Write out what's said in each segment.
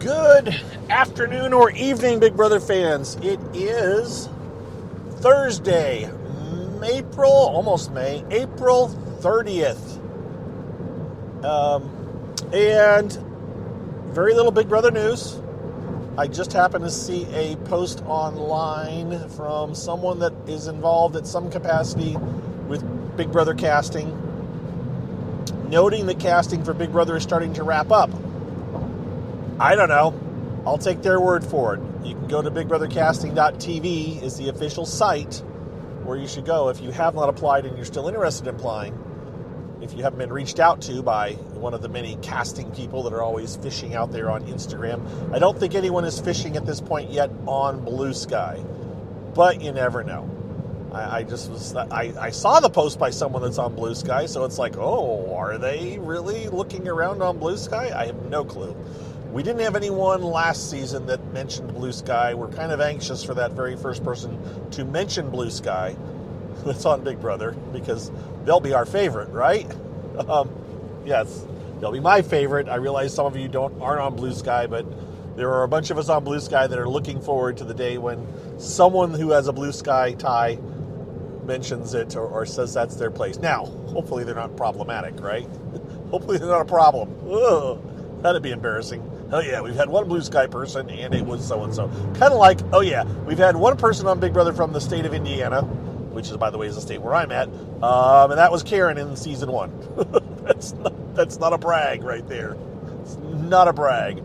Good afternoon or evening, Big Brother fans. It is Thursday, April 30th. And very little Big Brother news. I just happened to see a post online from someone that is involved at some capacity with Big Brother casting, noting that casting for Big Brother is starting to wrap up. I don't know. I'll take their word for it. You can go to bigbrothercasting.tv is the official site where you should go if you have not applied and you're still interested in applying. If you haven't been reached out to by one of the many casting people that are always fishing out there on Instagram. I don't think anyone is fishing at this point yet on Blue Sky, but you never know. I saw the post by someone that's on Blue Sky, so it's like, oh, are they really looking around on Blue Sky? I have no clue. We didn't have anyone last season that mentioned Blue Sky. We're kind of anxious for that very first person to mention Blue Sky that's on Big Brother, because they'll be our favorite, right? Yes, they'll be my favorite. I realize some of you aren't on Blue Sky, but there are a bunch of us on Blue Sky that are looking forward to the day when someone who has a Blue Sky tie mentions it or says that's their place. Now, hopefully they're not problematic, right? Hopefully they're not a problem. Ugh, that'd be embarrassing. Oh yeah, we've had one Blue Sky person and it was so-and-so. Kind of like, oh yeah, we've had one person on Big Brother from the state of Indiana, which is, by the way, is the state where I'm at, and that was Karen in season 1. That's not a brag right there. It's not a brag.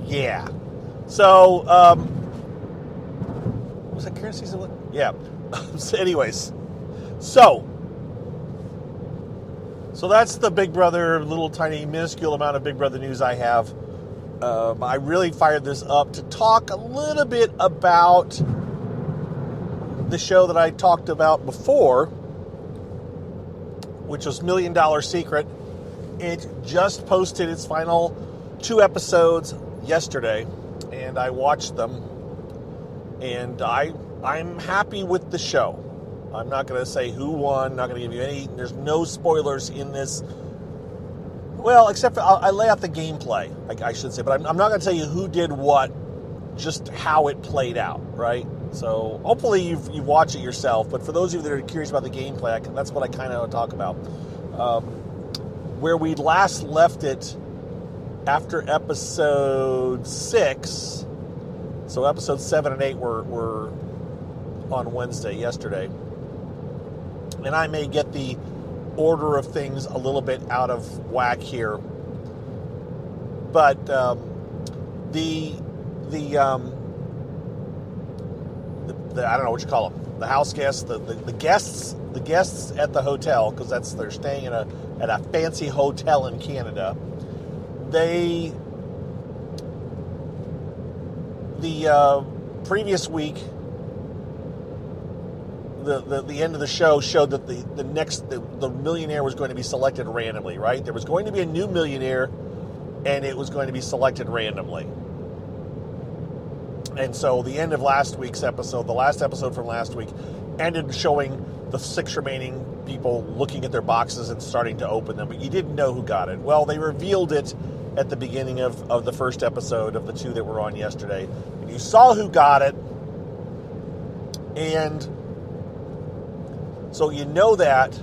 Yeah. So, was that Karen season 1? Yeah. So anyways, so that's the Big Brother, little tiny minuscule amount of Big Brother news I have. I really fired this up to talk a little bit about the show that I talked about before, which was $1 Million Secret. It just posted its final 2 episodes yesterday, and I watched them, and I'm happy with the show. I'm not going to say who won, not going to give you any, there's no spoilers in this. Well, except for I lay out the gameplay, I should say, but I'm not going to tell you who did what, just how it played out, right? So hopefully you've watched it yourself, but for those of you that are curious about the gameplay, that's what I kind of talk about. Where we last left it after episode 6, so episodes 7 and 8 were on Wednesday, yesterday, and I may get the order of things a little bit out of whack here, but I don't know what you call them, the house guests, the guests at the hotel, because they're staying at a fancy hotel in Canada. The previous week, the end of the show showed that the millionaire was going to be selected randomly, right? There was going to be a new millionaire, and it was going to be selected randomly. And so the end of last week's episode, the last episode from last week, ended showing the 6 remaining people looking at their boxes and starting to open them, but you didn't know who got it. Well, they revealed it at the beginning of the first episode of the 2 that were on yesterday, and you saw who got it, and so you know that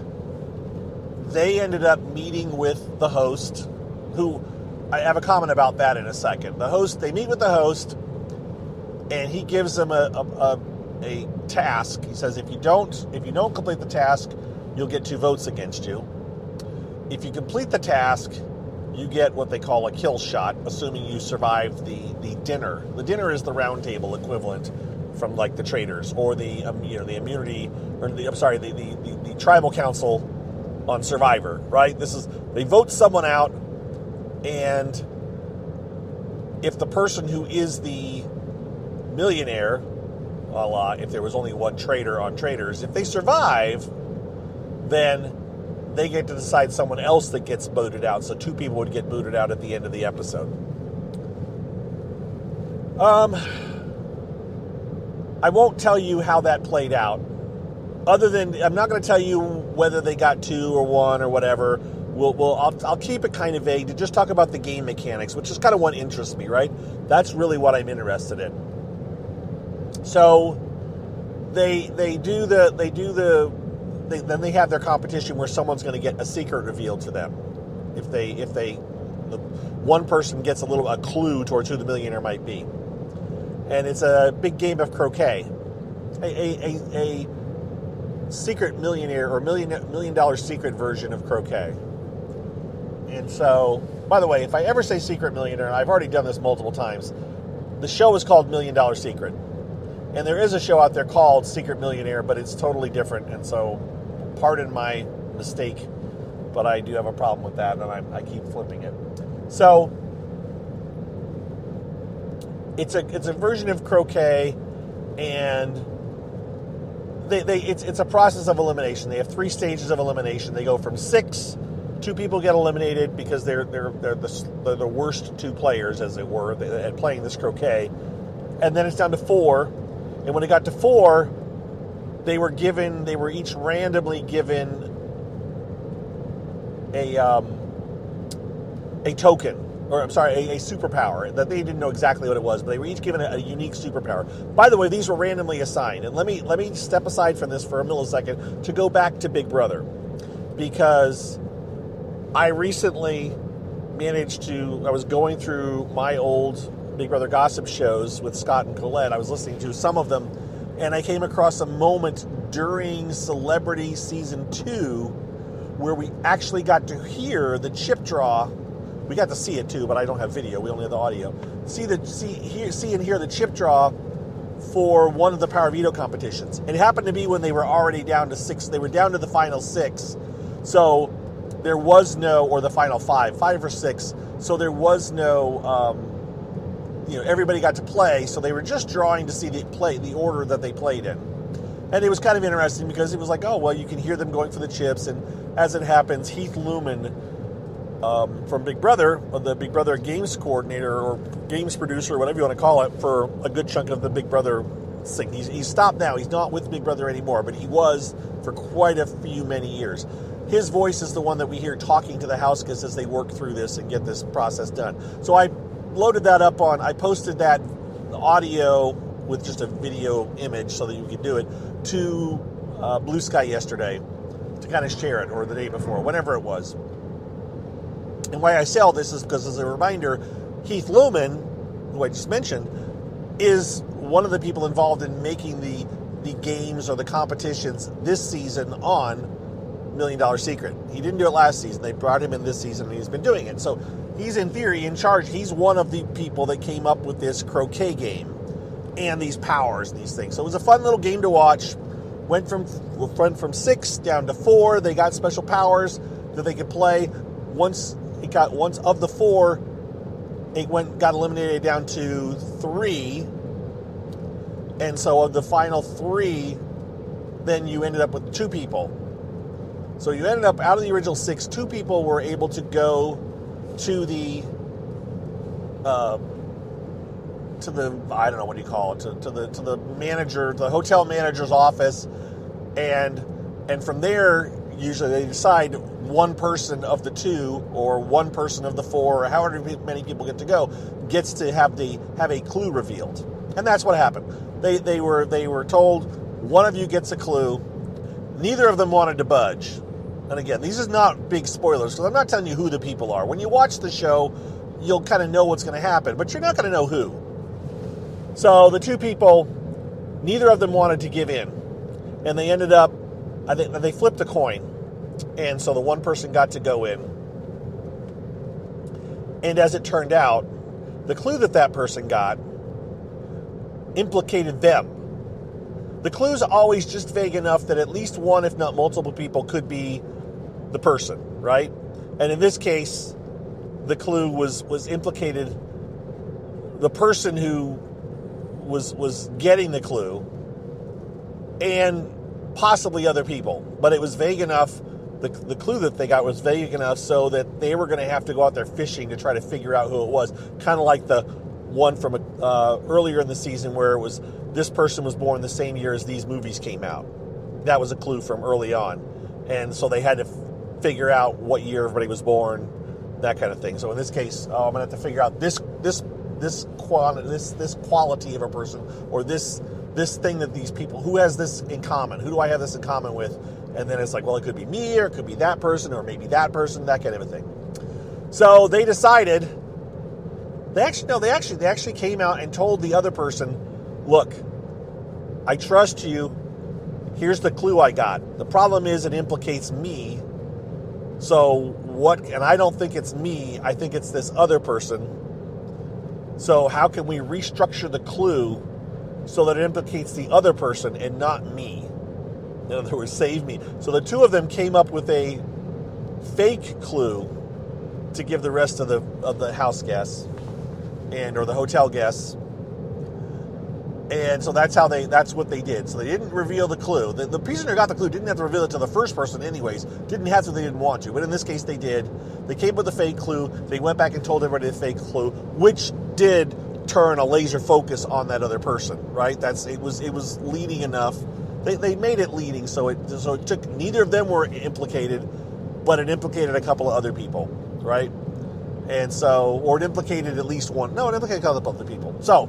they ended up meeting with the host, who, I have a comment about that in a second. The host, they meet with the host, and he gives them a task. He says, if you don't complete the task, you'll get 2 votes against you. If you complete the task, you get what they call a kill shot, assuming you survive the dinner. The dinner is the round table equivalent from like the Traitors, or the immunity, or the tribal council on Survivor, right? They vote someone out, and if the person who is the millionaire, if there was only one traitor on Traitors, if they survive, then they get to decide someone else that gets booted out. So 2 people would get booted out at the end of the episode. I won't tell you how that played out, other than I'm not going to tell you whether they got 2 or 1 or whatever. I'll keep it kind of vague to just talk about the game mechanics, which is kind of what interests me, right? That's really what I'm interested in. So then they have their competition where someone's going to get a secret revealed to them. If one person gets a clue towards who the millionaire might be. And it's a big game of croquet. A secret millionaire or million dollar secret version of croquet. And so, by the way, if I ever say secret millionaire, and I've already done this multiple times, the show is called $1 Million Secret. And there is a show out there called Secret Millionaire, but it's totally different. And so, pardon my mistake, but I do have a problem with that, and I keep flipping it. So, it's a version of croquet, and it's a process of elimination. They have 3 stages of elimination. They go from 6. 2 people get eliminated because they're the worst 2 players, as it were, at playing this croquet. And then it's down to 4. And when it got to 4, they were each randomly given a token, or I'm sorry, a superpower that they didn't know exactly what it was, but they were each given a unique superpower. By the way, these were randomly assigned. And let me step aside from this for a millisecond to go back to Big Brother, because I recently I was going through my old Big Brother gossip shows with Scott and Colette. I was listening to some of them, and I came across a moment during Celebrity Season 2 where we actually got to hear the chip draw. We got to see it too, but I don't have video. We only have the audio. See and hear the chip draw for one of the Power Veto competitions. And it happened to be when they were already down to 6. They were down to the final 6. So there was no, or the final 5 or 6. So there was no, everybody got to play. So they were just drawing to see the order that they played in. And it was kind of interesting because it was like, oh, well, you can hear them going for the chips. And as it happens, Heath Lumen from Big Brother, the Big Brother games coordinator or games producer, or whatever you want to call it, for a good chunk of the Big Brother thing. He's stopped now. He's not with Big Brother anymore, but he was for quite many years. His voice is the one that we hear talking to the house guests as they work through this and get this process done. So I loaded that up I posted that audio with just a video image so that you could do it to Blue Sky yesterday to kind of share it, or the day before, whenever it was. And why I say all this is because, as a reminder, Heath Lumen, who I just mentioned, is one of the people involved in making the games or the competitions this season on $1 Million Secret. He didn't do it last season. They brought him in this season, and he's been doing it. So he's, in theory, in charge. He's one of the people that came up with this croquet game and these powers and these things. So it was a fun little game to watch. Went from 6 down to 4. They got special powers that they could play. Once of the 4, it got eliminated down to 3. And so of the final 3, then you ended up with 2 people. So you ended up, out of the original 6, 2 people were able to go to the I don't know, what do you call it, to the manager, the hotel manager's office, and from there, usually they decide one person of the 2 or one person of the 4, or however many people get to go, gets to have a clue revealed. And that's what happened. They were told, one of you gets a clue. Neither of them wanted to budge. And again, these is not big spoilers, because I'm not telling you who the people are. When you watch the show, you'll kind of know what's going to happen, but you're not going to know who. So the 2 people, neither of them wanted to give in. And they ended up, they flipped a coin. And so the one person got to go in. And as it turned out, the clue that person got implicated them. The clue's always just vague enough that at least one, if not multiple people, could be the person, right? And in this case, the clue was implicated the person who was getting the clue and possibly other people. But it was vague enough, the clue that they got was vague enough so that they were going to have to go out there fishing to try to figure out who it was. Kind of like the one from earlier in the season where it was, this person was born the same year as these movies came out. That was a clue from early on. And so they had to figure out what year everybody was born, that kind of thing. So in this case, I'm gonna have to figure out this quality of a person, or this thing that these people, who has this in common? Who do I have this in common with? And then it's like, well, it could be me, or it could be that person, or maybe that person, that kind of a thing. So they decided. They actually came out and told the other person, look, I trust you. Here's the clue I got. The problem is it implicates me. So what, and I don't think it's me. I think it's this other person. So how can we restructure the clue so that it implicates the other person and not me? In other words, save me. So the two of them came up with a fake clue to give the rest of the house guests or the hotel guests. And so that's what they did. So they didn't reveal the clue. The prisoner got the clue, didn't have to reveal it to the first person anyways. Didn't have to, they didn't want to. But in this case, they did. They came with a fake clue. They went back and told everybody the fake clue, which did turn a laser focus on that other person, right? It was leading enough. They made it leading, so it took, neither of them were implicated, but it implicated a couple of other people, right? And so, or it implicated at least one. No, it implicated a couple of other people. So,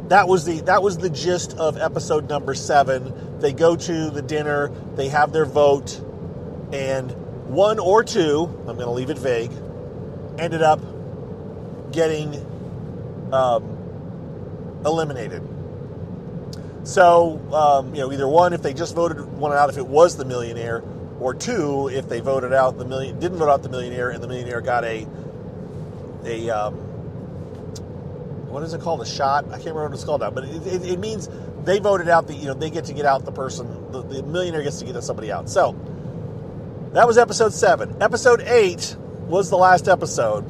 that was the gist of episode number 7. They go to the dinner, they have their vote, and one or two, I'm going to leave it vague, ended up getting eliminated. So, either one, if they just voted one out, if it was the millionaire, or two, if they voted out didn't vote out the millionaire, and the millionaire got a what is it called? A shot? I can't remember what it's called now, but it means they voted out they get to get out the person, the millionaire gets to get somebody out. So, that was episode 7. Episode 8 was the last episode.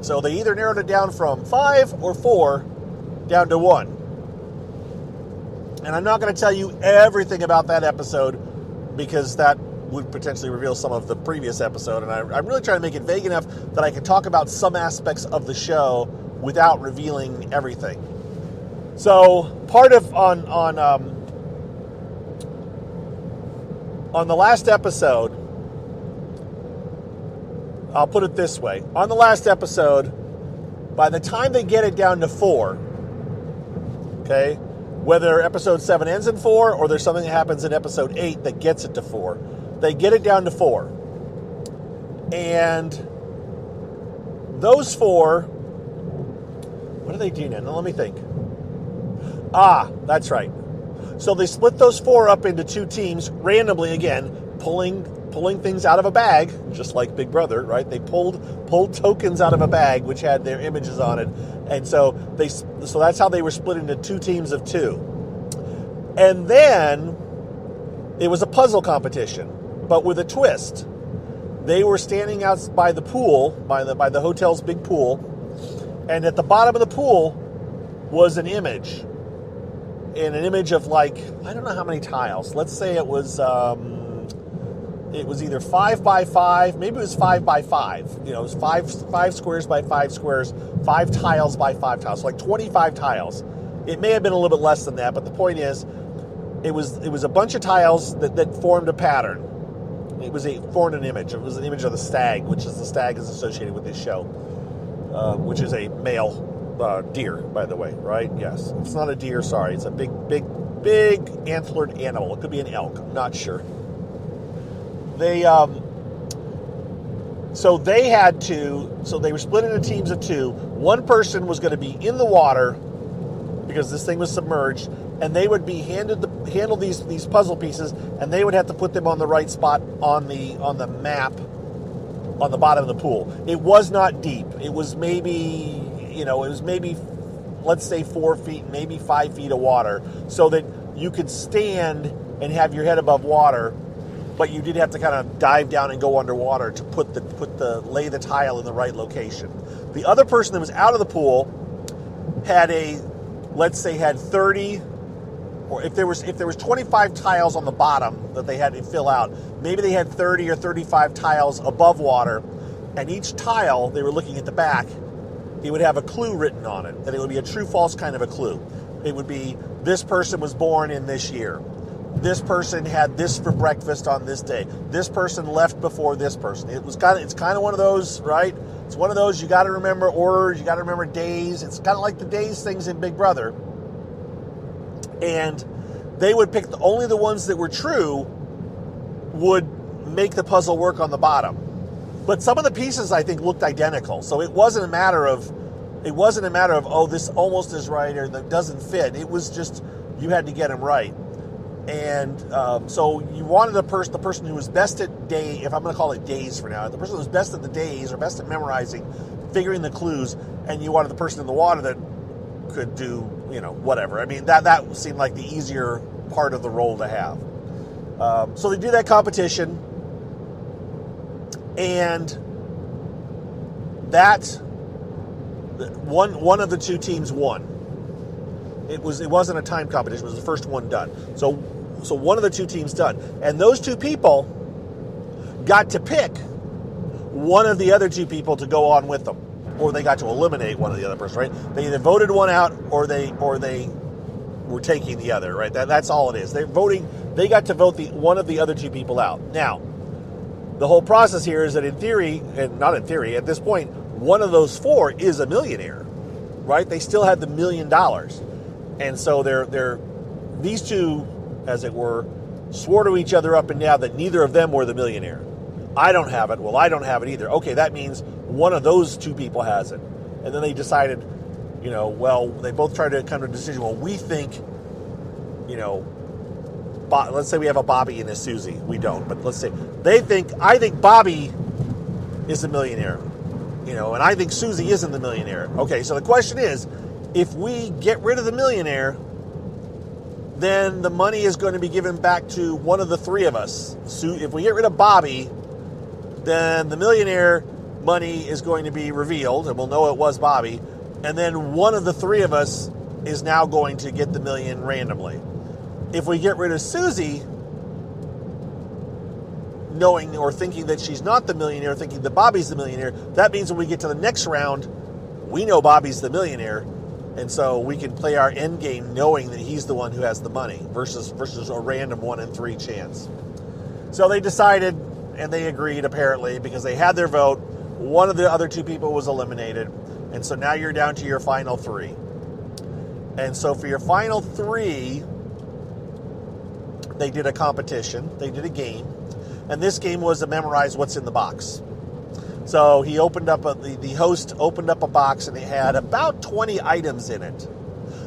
So they either narrowed it down from 5 or 4 down to 1. And I'm not going to tell you everything about that episode because that would potentially reveal some of the previous episode. And I'm really trying to make it vague enough that I can talk about some aspects of the show without revealing everything. So part of on the last episode, I'll put it this way. On the last episode, by the time they get it down to 4, okay, whether episode 7 ends in 4 or there's something that happens in episode 8 that gets it to 4, they get it down to 4. And those 4, what do they do now? Now let me think. That's right. So they split those 4 up into 2 teams randomly again, pulling things out of a bag, just like Big Brother, right? They pulled tokens out of a bag which had their images on it, and so that's how they were split into 2 teams of 2. And then it was a puzzle competition, but with a twist. They were standing out by the pool, by the hotel's big pool, and at the bottom of the pool was an image, and an image of I don't know how many tiles. Let's say it was either 5 by 5, maybe it was 5 by 5. It was 5 squares by 5 squares, 5 tiles by 5 tiles, so 25 tiles. It may have been a little bit less than that, but the point is, it was a bunch of tiles that formed a pattern. It formed an image. It was an image of the stag, which is associated with this show, which is a male deer, by the way, right? Yes, it's not a deer. Sorry, it's a big antlered animal. It could be an elk. I'm not sure. They were split into teams of 2. One person was going to be in the water because this thing was submerged, and they would be handle these puzzle pieces, and they would have to put them on the right spot on the map on the bottom of the pool. It was not deep. It was maybe let's say 4 feet, maybe 5 feet of water, so that you could stand and have your head above water. But you did have to kind of dive down and go underwater to lay the tile in the right location. The other person that was out of the pool had 30, or if there was 25 tiles on the bottom that they had to fill out, maybe they had 30 or 35 tiles above water, and each tile, they were looking at the back, it would have a clue written on it, and it would be a true-false kind of a clue. It would be, this person was born in this year. this person had this for breakfast on this day. This person left before this person. It's kind of one of those, right? It's one of those, you got to remember orders, you got to remember days. It's kind of like the days things in Big Brother. And they would pick only the ones that were true would make the puzzle work on the bottom. But some of the pieces, I think, looked identical. So it wasn't a matter of, oh, this almost is right or that doesn't fit. It was just, you had to get them right. And so you wanted the person who was best at if I'm going to call it days for now, the person who was best at the days or best at memorizing, figuring the clues, and you wanted the person in the water that could do, whatever. I mean, that seemed like the easier part of the role to have. So they do that competition, and that one of the two teams won. It wasn't a time competition. It was the first one done. So one of the two teams done. And those two people got to pick one of the other two people to go on with them. Or they got to eliminate one of the other person, right? They either voted one out or they were taking the other, right? That's all it is. They got to vote one of the other two people out. Now, the whole process here is that in theory, and not in theory, at this point, one of those four is a millionaire, right? They still had the $1 million. And so these two, as it were, swore to each other up and down that neither of them were the millionaire. I don't have it. Well, I don't have it either. Okay, that means one of those two people has it. And then they decided, they both tried to come to a decision. Well, we think, let's say we have a Bobby and a Susie. We don't, but let's say I think Bobby is the millionaire, and I think Susie isn't the millionaire. Okay, so the question is, if we get rid of the millionaire, then the money is going to be given back to one of the three of us. So if we get rid of Bobby, then the millionaire money is going to be revealed, and we'll know it was Bobby. And then one of the three of us is now going to get the $1 million randomly. If we get rid of Susie, knowing or thinking that she's not the millionaire, thinking that Bobby's the millionaire, that means when we get to the next round, we know Bobby's the millionaire. And so we can play our end game knowing that he's the one who has the money versus a random 1 in 3 chance. So they decided, and they agreed apparently, because they had their vote. One of the other two people was eliminated. And so now you're down to your final 3. And so for your final 3, they did a competition. They did a game. And this game was to memorize what's in the box. So he opened up the host opened up a box, and it had about 20 items in it.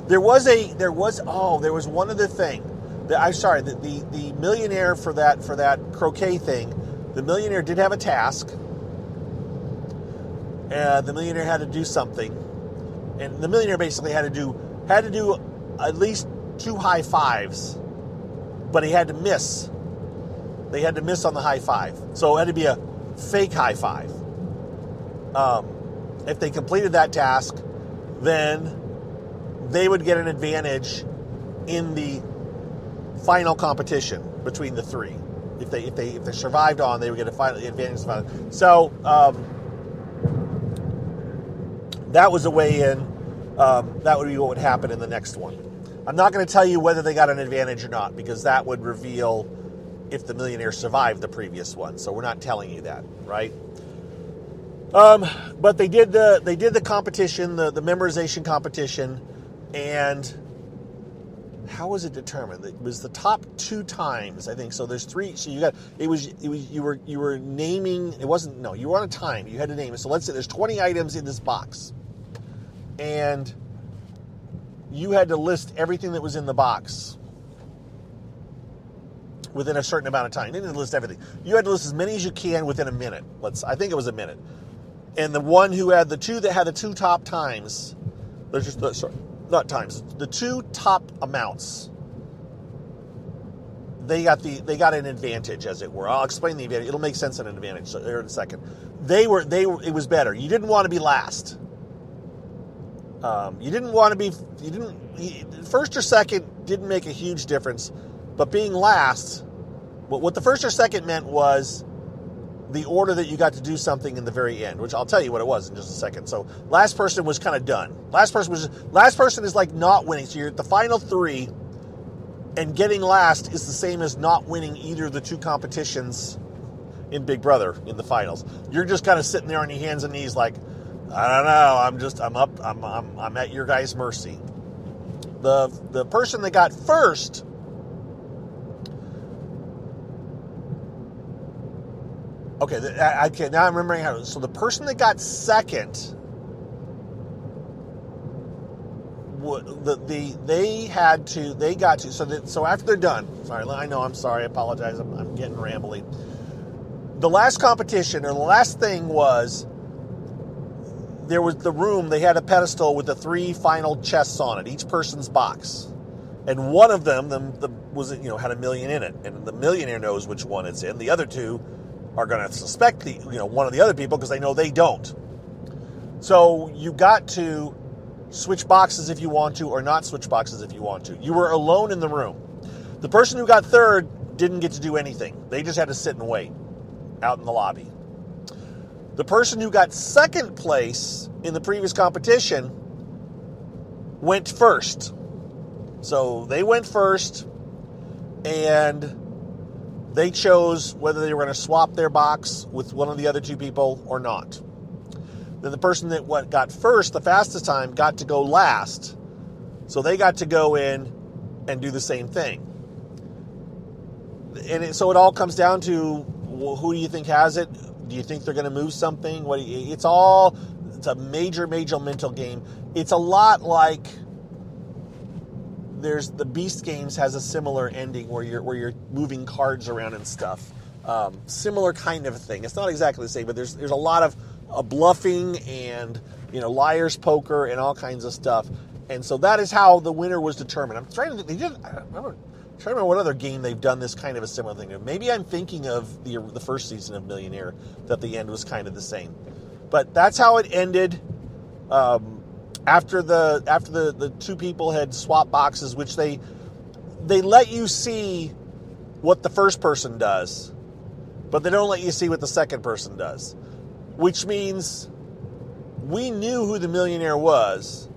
There was one other thing. The millionaire for that croquet thing, the millionaire did have a task. The millionaire had to do something, and the millionaire basically had to do at least 2 high fives, but he had to miss. They had to miss on the high five, so it had to be a fake high five. If they completed that task, then they would get an advantage in the final competition between the 3. If they survived on, they would get a final advantage. So that was a way in. That would be what would happen in the next one. I'm not going to tell you whether they got an advantage or not, because that would reveal if the millionaire survived the previous one. So we're not telling you that, right? But they did the competition, the memorization competition, and how was it determined? It was the top 2 times, I think. So there's 3. So you were naming. It wasn't, no, you were on a time. You had to name it. So let's say there's 20 items in this box, and you had to list everything that was in the box within a certain amount of time. You didn't list everything. You had to list as many as you can within a minute. I think it was a minute. And the one who had the 2 that had the 2 top times, the 2 top amounts, they got an advantage, as it were. I'll explain the advantage. It'll make sense in an advantage here in a second. It was better. You didn't want to be last. First or second didn't make a huge difference, but being last, what the first or second meant was the order that you got to do something in the very end, which I'll tell you what it was in just a second. So last person was kind of done. Last person is like not winning. So you're at the final 3. And getting last is the same as not winning either of the two competitions in Big Brother in the finals. You're just kind of sitting there on your hands and knees like, I don't know, I'm at your guys' mercy. The person that got first, okay, now I'm remembering how. So the person that got second, So after they're done. Sorry, I know. I'm sorry. I apologize. I'm getting rambly. The last competition, or the last thing was, there was the room. They had a pedestal with the 3 final chests on it, each person's box, and one of them was had $1 million in it, and the millionaire knows which one it's in. The other 2 are going to suspect one of the other people because they know they don't. So you got to switch boxes if you want to, or not switch boxes if you want to. You were alone in the room. The person who got third didn't get to do anything. They just had to sit and wait out in the lobby. The person who got second place in the previous competition went first. So they went first, and they chose whether they were going to swap their box with one of the other 2 people or not. Then the person that got first, the fastest time, got to go last. So they got to go in and do the same thing. And so it all comes down to, who do you think has it? Do you think they're going to move something? It's a major, major mental game. It's a lot like the Beast Games has a similar ending where you're moving cards around and stuff. Similar kind of thing. It's not exactly the same, but there's a lot of bluffing and liar's poker and all kinds of stuff. And so that is how the winner was determined. I'm trying to remember what other game they've done this kind of a similar thing to. Maybe I'm thinking of the first season of Millionaire, that the end was kind of the same. But that's how it ended. After the 2 people had swapped boxes, which they let you see what the first person does, but they don't let you see what the second person does. Which means we knew who the millionaire was.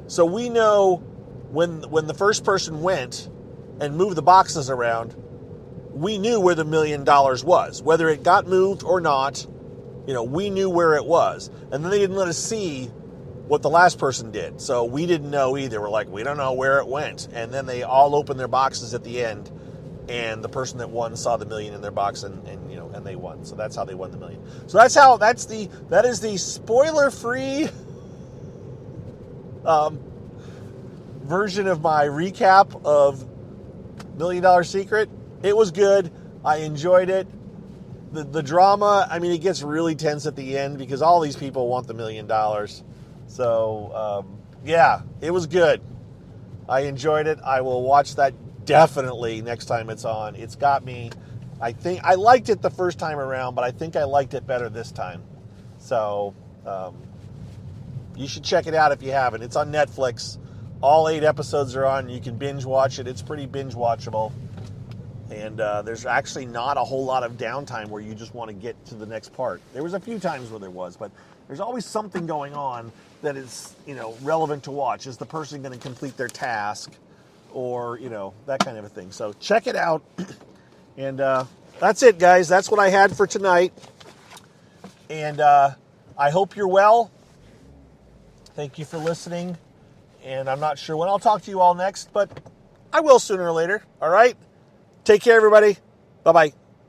So we know when the first person went and moved the boxes around, we knew where the $1 million was. Whether it got moved or not, we knew where it was. And then they didn't let us see what the last person did. So we didn't know either. We're like, we don't know where it went. And then they all opened their boxes at the end, and the person that won saw the $1 million in their box, and they won. So that's how they won the $1 million. So that is the spoiler-free version of my recap of $1 Million Secret. It was good. I enjoyed it. The drama, it gets really tense at the end because all these people want the $1 million. So, yeah, it was good. I enjoyed it. I will watch that definitely next time it's on. It's got me. I think I liked it the first time around, but I think I liked it better this time. So, you should check it out if you haven't. It's on Netflix. All 8 episodes are on. You can binge watch it. It's pretty binge watchable. And there's actually not a whole lot of downtime where you just want to get to the next part. There was a few times where there was, but there's always something going on that is, relevant to watch. Is the person going to complete their task? Or, that kind of a thing. So check it out. And that's it, guys. That's what I had for tonight. And I hope you're well. Thank you for listening. And I'm not sure when I'll talk to you all next, but I will sooner or later. All right? Take care, everybody. Bye-bye.